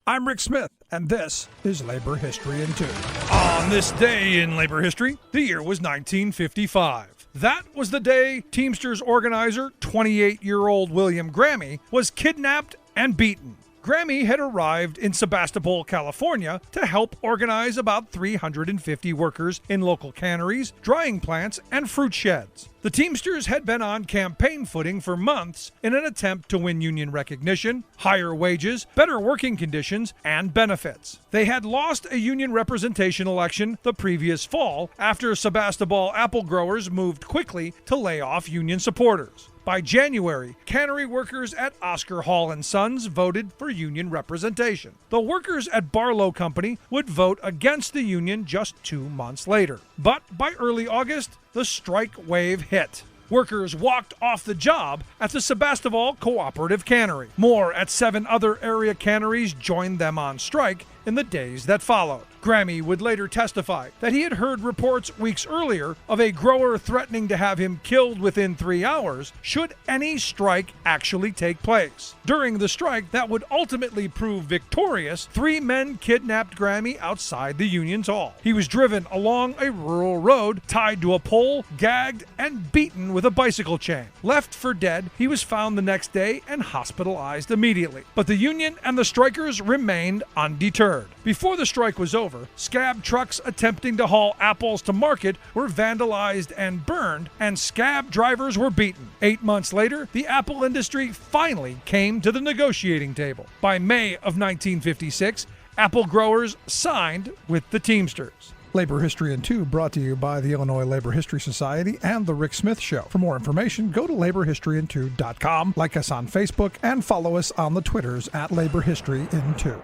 I'm Rick Smith, and this is Labor History in 2. On this day in labor history, the year was 1955. That was the day Teamsters organizer, 28-year-old William Grami, was kidnapped and beaten. Grami had arrived in Sebastopol, California to help organize about 350 workers in local canneries, drying plants, and fruit sheds. The Teamsters had been on campaign footing for months in an attempt to win union recognition, higher wages, better working conditions, and benefits. They had lost a union representation election the previous fall after Sebastapol Apple Growers moved quickly to lay off union supporters. By January, cannery workers at Oscar Hall & Sons voted for union representation. The workers at Barlow Company would vote against the union just 2 months later. But by early August, the strike wave hit. Workers walked off the job at the Sebastopol Cooperative Cannery. More at 7 other area canneries joined them on strike in the days that followed. Grami would later testify that he had heard reports weeks earlier of a grower threatening to have him killed within 3 hours should any strike actually take place. During the strike that would ultimately prove victorious, 3 men kidnapped Grami outside the union's hall. He was driven along a rural road, tied to a pole, gagged, and beaten with a bicycle chain. Left for dead, he was found the next day and hospitalized immediately. But the union and the strikers remained undeterred. Before the strike was over, scab trucks attempting to haul apples to market were vandalized and burned, and scab drivers were beaten. 8 months later, the apple industry finally came to the negotiating table. By May of 1956, apple growers signed with the Teamsters. Labor History in 2 brought to you by the Illinois Labor History Society and The Rick Smith Show. For more information, go to laborhistoryin2.com, like us on Facebook, and follow us on the Twitters at Labor History in 2.